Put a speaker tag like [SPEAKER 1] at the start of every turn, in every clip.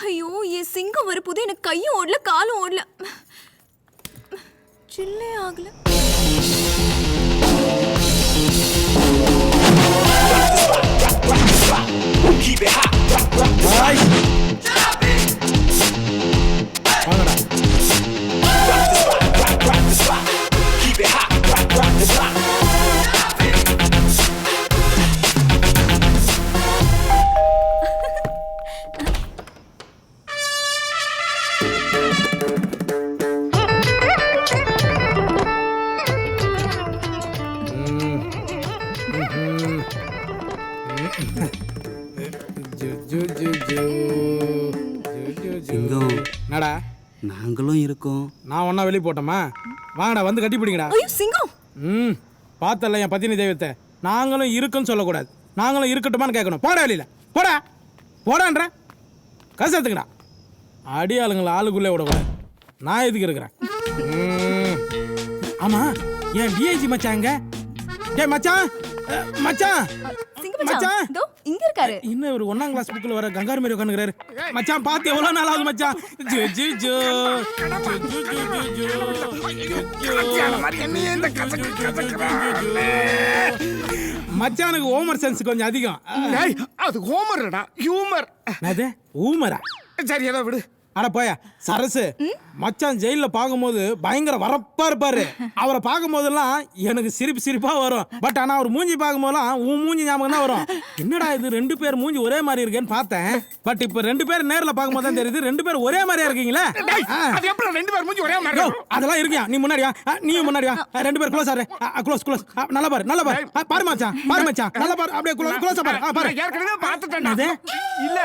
[SPEAKER 1] ஐயோ என் சிங்கம் வரப்போது எனக்கு கையும் ஓடல காலும் ஓடல சில்லே ஆகல
[SPEAKER 2] Keep it hot, rock the spot. Rock the spot. Keep it hot, rock the spot.
[SPEAKER 3] என்னடா
[SPEAKER 4] நாங்களும் இருக்கோம்.
[SPEAKER 3] நான் ஒன்னா வெளியே போட்டோமா? வாங்கடா வந்து கட்டி பிடிங்கடா.
[SPEAKER 1] ஐயோ சிங்கம்.
[SPEAKER 3] பார்த்தல என் பத்தினி தெய்வத்தை. நாங்களும் இருக்குன்னு சொல்லக்கூடாது, நாங்களும் இருக்கட்டுமான்னு கேட்கணும். போடா வெளியில, போடா போடான்ற கசத்துக்கடா. அடியாளுங்களை ஆளுக்குள்ளே விடக்கூடாது. நான் எதுக்கு இருக்கிறேன்? ஆமா என் டிஐஜி மச்சாங்க. டேய் மச்சான் மச்சான் மச்சான்
[SPEAKER 1] இதோ இங்க இருக்காரு.
[SPEAKER 3] இன்னும் ஒரு 1ஆம் கிளாஸ் புக்ல வர கங்காரு மாதிரி உட்காந்துக்கிறாரு. மச்சான் பார்த்து எவ்வளவு நாள் ஆகுது மச்சான்? மச்சானுக்கு ஹோமர் சென்ஸ் கொஞ்சம் அதிகம்.
[SPEAKER 5] அது ஹோமர்டா, ஹியூமர்.
[SPEAKER 3] அது ஊமரா?
[SPEAKER 5] சரி ஏதோ விடு.
[SPEAKER 3] அட போயா சரசு, மச்சான் ஜெயில பாக்கும்போது பயங்கர வரப்பா இருப்பாரு. அவரை பார்க்கும் போதெல்லாம் எனக்கு சிரிப்பா வரும். பட் ஆனா அவர் மூஞ்சி பார்க்கும் போதெல்லாம் உன் மூஞ்சி ஞாபகம் தான் வரும். என்னடா இது 2 பேர் மூஞ்சி ஒரே மாதிரி இருக்கேன்னு பார்த்தேன். பட் இப்ப 2 பேர் நேர்ல பார்க்கும் போது தான் தெரியுது 2 பேர் ஒரே மாதிரியா இருக்கீங்களா?
[SPEAKER 5] அது எப்படி 2 பேர் மூஞ்சி ஒரே மாதிரி?
[SPEAKER 3] அதெல்லாம் இருக்கியா? நீ முன்னாடியா, நீ முன்னாடியா? 2 பேர் க்ளோஸ் ஆறு. க்ளோஸ் நல்லா பாரு, நல்லா பாரு. பாரு மச்சான், பாரு மச்சான், நல்லா பாரு. அப்படியே க்ளோஸ் பாரு. பாரு
[SPEAKER 5] ஏற்கனவே பார்த்துட்டேன். இல்ல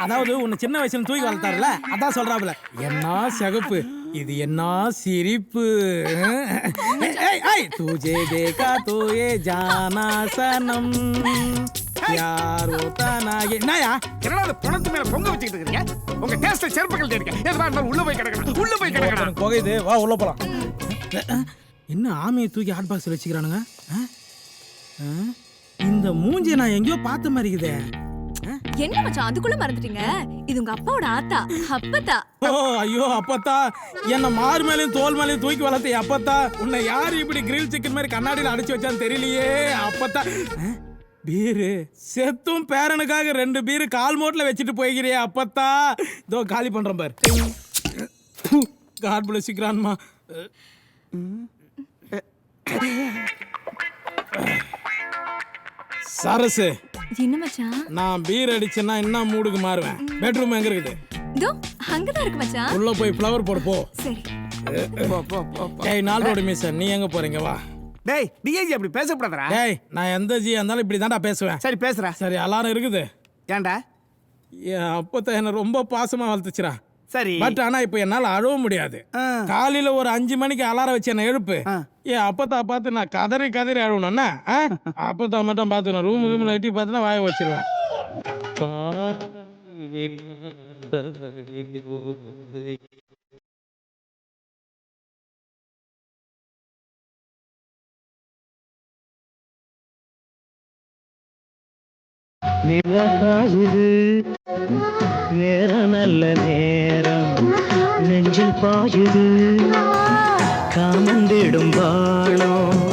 [SPEAKER 3] அதாவது உன்னை சின்ன வயசுல தூக்கி வளர்த்தாருல, அதான் சொல்றாப்புல. என்ன சிகப்பு இது, என்ன சிரிப்பு. तुझे देखा तो ये जाना सनम யாரோ தானாயே. என்னயா
[SPEAKER 5] என்னடா அது பணத்து மேல பொங்க வச்சிட்டு இருக்கீங்க? உங்க டேஸ்ட்ல செருப்புகள் தேடிங்க. எதுவா இருந்தாலும் உள்ள போய் கிடக்கணும், உள்ள போய் கிடக்கணும்.
[SPEAKER 3] புகையுது, வா உள்ள போலாம். என்ன ஆமையை தூக்கி ஹாட் பாக்ஸ்ல வச்சுக்கிறானுங்க? இந்த மூஞ்சி நான் எங்கேயோ பார்த்த மாதிரி இருக்குதே.
[SPEAKER 1] என்ன மச்சான் அதுக்குள்ள மறந்துட்டீங்க? இது உங்க அப்பாவோட ஆத்தா, அப்பத்தா.
[SPEAKER 3] ஓ ஐயோ அப்பத்தா, என்ன மார் மேலையும் தோல் மேலையும் தூக்கி வளர்த்த அப்பத்தா. உன்னை யாரு இப்படி கிரில் சிக்கன் மாதிரி கண்ணாடியில் அடைச்சு வச்சான்னு தெரியலையே அப்பத்தா. பீரு செத்தும் பேரனுக்காக 2 பீரு கால் மோட்ல வச்சுட்டு போய்கிறியே அப்பத்தா. இதோ காலி பண்றேன் பாரு. God bless you grandma. Sarasu,
[SPEAKER 1] என்ன மச்சான்?
[SPEAKER 3] நான் பீர் அடிச்சேன்னா என்ன மூடுக்கு மாறுவேன்? பெட்ரூம் எங்க இருக்குது?
[SPEAKER 1] இதோ அங்கதான் இருக்கு மச்சான்.
[SPEAKER 3] உள்ள போய் ஃப்ளவர் போடு போ.
[SPEAKER 1] சரி.
[SPEAKER 3] டேய் நாலோட மிஸ், நீ எங்க போறீங்க? வா.
[SPEAKER 5] டேய் டிஐஜி அப்படி பேசக்கூடாதுடா.
[SPEAKER 3] டேய் நான் எந்த ஜி இருந்தாலும் இப்படி தான்டா பேசுவேன்.
[SPEAKER 5] சரி பேசுறா.
[SPEAKER 3] சரி அலாரம் இருக்குது.
[SPEAKER 5] ஏன்டா?
[SPEAKER 3] என் அப்பத்த என்ன ரொம்ப பாசமா வளர்த்துச்சுடா.
[SPEAKER 5] சரி
[SPEAKER 3] பட் ஆனா இப்ப என்னால அழவ முடியாது. காலையில ஒரு 5 மணிக்கு அலாரம் வச்சு என்ன எழுப்பு. ஏன் அப்பத்தா பார்த்து நான் கதறி அழுவணும்னா அப்பத்தா மட்டும் பார்த்து நான் ரூம்ல எட்டி பார்த்துனா வாய வச்சிருவேன்.
[SPEAKER 6] வேற நல்ல நேரம் நெஞ்சில் பாயுது காமந்திடும் வாழம்.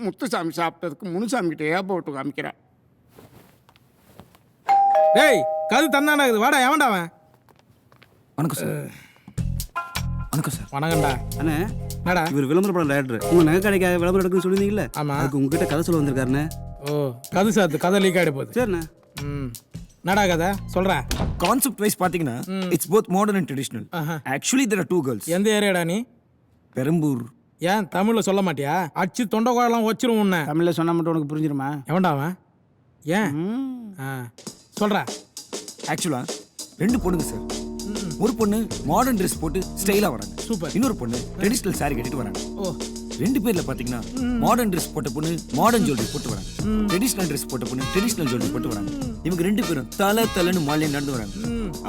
[SPEAKER 5] முத்துசாமி சாப்பிட்டதுக்கு முனுசாமி கிட்ட ஏன் போட்டு காமிக்கிறேன்.
[SPEAKER 3] டேய் கது தந்தானா இது, வாடா. எவன்டா அவன்?
[SPEAKER 4] வணக்கம் சார். வணக்கம் சார்.
[SPEAKER 3] வணக்கம்டா.
[SPEAKER 4] அண்ணே
[SPEAKER 3] என்னடா?
[SPEAKER 4] இவர் விளம்பர படம் டைரக்டர். உங்க நகை கடைக்காக விளம்பரம் எடுக்குன்னு சொல்லியிருந்தீங்கல்ல?
[SPEAKER 3] ஆமா.
[SPEAKER 4] அதுக்கு உங்ககிட்ட கதை சொல்ல வந்திருக்காருண்ணே.
[SPEAKER 3] ஓ கது சாத்து கதை லீக் ஆகிட போகுது.
[SPEAKER 4] சரிண்ணே.
[SPEAKER 3] என்னடா கதை சொல்றேன்?
[SPEAKER 7] கான்செப்ட் வைஸ் பாத்தீங்கன்னா it's both modern and traditional. Actually there are 2 girls.
[SPEAKER 3] எந்த ஏரியாடா நீ?
[SPEAKER 7] பெரம்பூர்.
[SPEAKER 3] ஏன் தமிழ்ல சொல்ல மாட்டியா? அச்சு தொண்டை குழலாம் வச்சிரும் உன்னை.
[SPEAKER 5] தமிழ்ல சொன்னா மட்டும் உனக்கு புரிஞ்சிருமா?
[SPEAKER 3] எவன்டா அவன்? ஏன் சொல்ற?
[SPEAKER 7] ஆக்சுவலா 2 பொண்ணுங்க சார். ஒரு பொண்ணு மாடர்ன் ட்ரெஸ் போட்டு ஸ்டைலா வராங்க.
[SPEAKER 3] சூப்பர்.
[SPEAKER 7] இன்னொரு பொண்ணு ட்ரெடிஷனல் saree கட்டிட்டு வராங்க.
[SPEAKER 3] ஓ
[SPEAKER 7] ரெண்டு பேர்ல பாத்தீங்கன்னா மாடர்ன் ட்ரெஸ் போட்ட பொண்ணு மாடர்ன் ஜுவல்லரி போட்டு வராங்க, ட்ரெடிஷனல் ட்ரெஸ் போட்ட பொண்ணு ட்ரெடிஷனல் ஜுவல்லரி போட்டு வராங்க. இவங்க ரெண்டு பேரும் தலைன்னு மாலையை நடந்து வராங்க.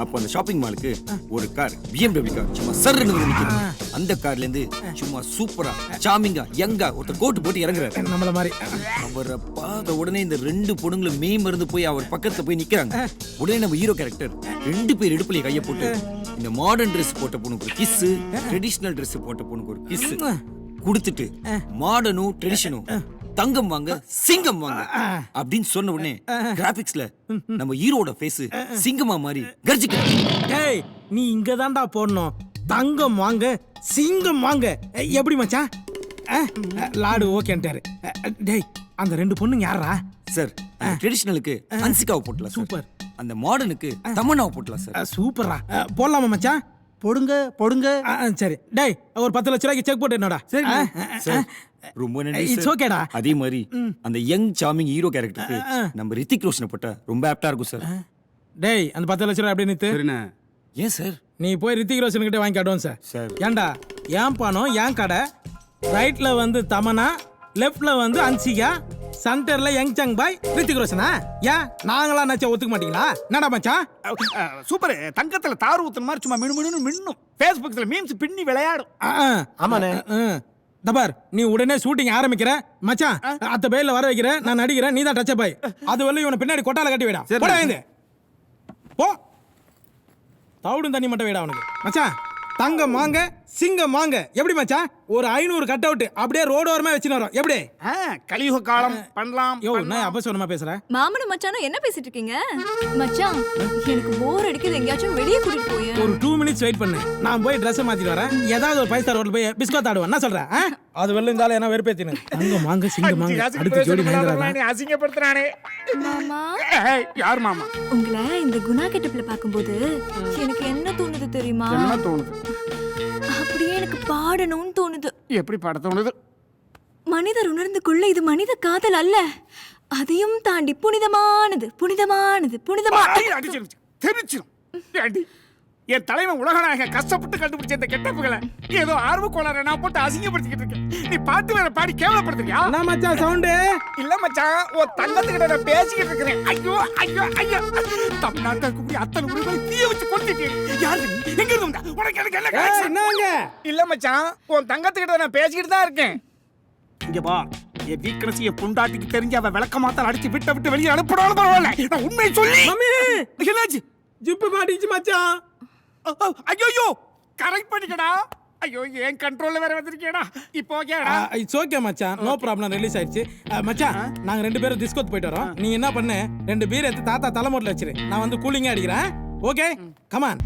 [SPEAKER 7] அப்போ அந்த ஷாப்பிங் மாலுக்கு ஒரு கார் BMW கார் சும்மா சர்ன்னு வந்து நிக்குது. அந்த கார்ல இருந்து சும்மா சூப்பரா சாமிங்கா யங்கா ஒருத்தர் கோட்டு போட்டு இறங்குறாரு.
[SPEAKER 3] நம்மள மாதிரி
[SPEAKER 7] அவரை பார்த்த உடனே இந்த ரெண்டு பொண்ணுங்களும் மெய் மறந்து போய் அவர் பக்கத்துல போய் நிக்கிறாங்க. உடனே நம்ம ஹீரோ கேரக்டர் ரெண்டு பேர் இடுப்புல கையை போட்டு இந்த மாடர்ன் Dress போட்ட பொண்ணுக்கு ஒரு கிஸ், ட்ரெடிஷனல் Dress போட்ட பொண்ணுக்கு ஒரு கிஸ் கொடுத்துட்டு மாடர்னும் ட்ரெடிஷனும் தங்கம் வாங்க சிங்கம் வாங்க அப்படின்னு சொன்ன உடனே கிராபிக்ஸ்ல நம்ம ஹீரோட ஃபேஸ் சிங்கமா மாதிரி கர்ஜிக்கிறாங்க.
[SPEAKER 3] டேய் நீ இங்க தான்டா போடணும். தங்கம் வாங்க சிங்கம் வாங்க. எப்படி மச்சான்? லாடு ஓகேன்ட்டாரு. டேய் அந்த ரெண்டு பொண்ணுங்க யாரா?
[SPEAKER 7] சார் ட்ரெடிஷனலுக்கு அன்சிகாவை போட்டலாம். சூப்பர். அந்த மாடர்னுக்கு தமன்னாவை போட்டலாம் சார்.
[SPEAKER 3] சூப்பரா. போடலாமா மச்சான்? போடுங்க. சரி. டேய் ஒரு 10 லட்ச ரூபாய்க்கு செக் போட்டு என்னடா? சரி
[SPEAKER 7] சார் ரொம்ப நன்றி.
[SPEAKER 3] இட்ஸ் ஓகேடா.
[SPEAKER 7] அதே மாதிரி அந்த யங் சார்மிங் ஹீரோ கேரக்டருக்கு நம்ம ரித்திக் ரோஷனை போட்டா ரொம்ப ஆப்டா இருக்கும் சார்.
[SPEAKER 3] டேய் அந்த 10 லட்ச ரூபாய் அப்படியே நித்து.
[SPEAKER 4] சரிண்ணே.
[SPEAKER 7] ஏன் சார்?
[SPEAKER 3] நீ போய் ரித்திக் ரோஷன் கிட்ட வாங்கி காட்டுவோம் சார்.
[SPEAKER 7] சார்
[SPEAKER 3] ஏன்டா ஏன் பணம் ஏன் கடை? ரைட்ல வந்து தமனா, லெஃப்ட்ல வந்து அன்சிகா, சென்டர்ல யங் சங் பாய், ரித்திக் ரோஷனா? ஏன் நாங்களா நச்சா ஒத்துக்க மாட்டீங்களா? என்னடா மச்சான்?
[SPEAKER 5] சூப்பர். தங்கத்துல தார் ஊத்துன மாதிரி சும்மா மினு மின்னும். Facebookல மீம்ஸ் பின்னி விளையாடும்.
[SPEAKER 3] ஆமாண்ணே. தபார் நீ உடனே ஷூட்டிங் ஆரம்பிக்கிற மச்சான். அத்த பேர்ல வர வைக்கிற, நான் நடிக்கிறேன், நீ தான் டச் பாய். அது வரல இவனை பின்னாடி கொட்டால கட்டி விடா. போடா இந்த போ. தவிடும் தண்ணி மட்டும் விடா அவனுக்கு. மச்சான் தங்கம் வாங்க சிங்கம் வாங்க. எப்படி மச்சான்? ஒரு 500 கட் அவுட் அப்படியே ரோடு ஓரமா வச்சுன்னு வரோம். எப்படி?
[SPEAKER 5] கலியுக காலம் பண்ணலாம்.
[SPEAKER 3] யோ நான் அப்ப சொன்னமா பேசுறேன்.
[SPEAKER 1] மாமனும் மச்சானும் என்ன பேசிட்டு இருக்கீங்க? மச்சான் எனக்கு போர் அடிக்குது, எங்கேயாச்சும் வெளியே கூட்டிட்டு போய்.
[SPEAKER 3] ஒரு 2 மினிட்ஸ் வெயிட் பண்ணு. நான் போய் ட்ரெஸ் மாத்திட்டு வரேன். ஏதாவது ஒரு 5 ஸ்டார் ஹோட்டல் போய் பிஸ்கட் ஆடுவேன். என்ன சொல்றேன்? அது வெள்ள இருந்தாலும் என்ன வெறுப்பேத்தினு. தங்கம் வாங்க சிங்கம் வாங்க. அடுத்து ஜோடி வாங்குறானே.
[SPEAKER 5] அசிங்கப்படுத்துறானே.
[SPEAKER 1] மாமா
[SPEAKER 5] யார் மாமா?
[SPEAKER 1] உங்களை இந்த குணா கெட்டப்ல பாக்கும்போது எனக்கு என்ன தோணுது தெரியுமா?
[SPEAKER 5] என்ன தோணுது?
[SPEAKER 1] அப்படியே எனக்கு பாடணும்னு தோணுது.
[SPEAKER 5] எப்படி பாட தோணுது?
[SPEAKER 1] மனிதர் உணர்ந்து கொள்ள இது மனித காதல் அல்ல, அதையும் தாண்டி புனிதமானது புனிதமானது புனிதமான.
[SPEAKER 5] தெரிச்சிடும். என் தலைவன் உலகநாயகன் கஷ்டப்பட்டு கண்டுபிடிச்ச இந்த கெட்டப்புகளை ஏதோ ஆர்வ கோளாறு நான் போட்டு அசிங்கப்படுத்திக்கிட்டு இருக்கேன். நீ பாட்டு வேற பாடி கேவலப்படுத்துறியா?
[SPEAKER 3] என்ன மச்சான் சவுண்ட்?
[SPEAKER 5] இல்ல மச்சான், உன் தங்கத்துக்கிட்ட நான் பேசிக்கிட்டு இருக்கிறேன். ஐயோ ஐயோ ஐயோ, தமிழ்நாட்டுக்கு அத்தனை உரிமை தீய வச்சு கொண்டுட்டு யாரு எங்க இருந்தா உனக்கு எனக்கு என்ன கனெக்ஷன்?
[SPEAKER 3] என்னங்க?
[SPEAKER 5] இல்ல மச்சான், உன் தங்கத்துக்கிட்ட நான் பேசிக்கிட்டு தான் இருக்கேன். இங்க பா, என் வீக்னஸ் என் பொண்டாட்டிக்கு தெரிஞ்சு அவ விளக்கமாத்தால் அடிச்சு விட்டு வெளியே அனுப்பினாலும் பரவாயில்ல. நான் உண்மையை சொல்லி
[SPEAKER 3] மம்மி
[SPEAKER 5] என்னாச்சு?
[SPEAKER 3] ஜிப்பு மாட்டிச்சு மச்சான்.
[SPEAKER 5] ஐயோ கரெக்ட் பண்ணிக்கடா. ஐயோ என் கண்ட்ரோல்ல வேற வந்திருக்கேடா. இப்போ ஓகேடா?
[SPEAKER 3] இட்ஸ் ஓகே மச்சான், நோ ப்ராப்ளம். ரிலீஸ் ஆயிடுச்சு. மச்சான் நாங்க 2 பேரும் டிஸ்கோத் போயிட்டு வரோம். நீ என்ன பண்ணு, 2 பீர் எடுத்து தாத்தா தலைமுறையில் வச்சிரு. நான் வந்து கூலிங்கா அடிக்கிறேன். Okay come on.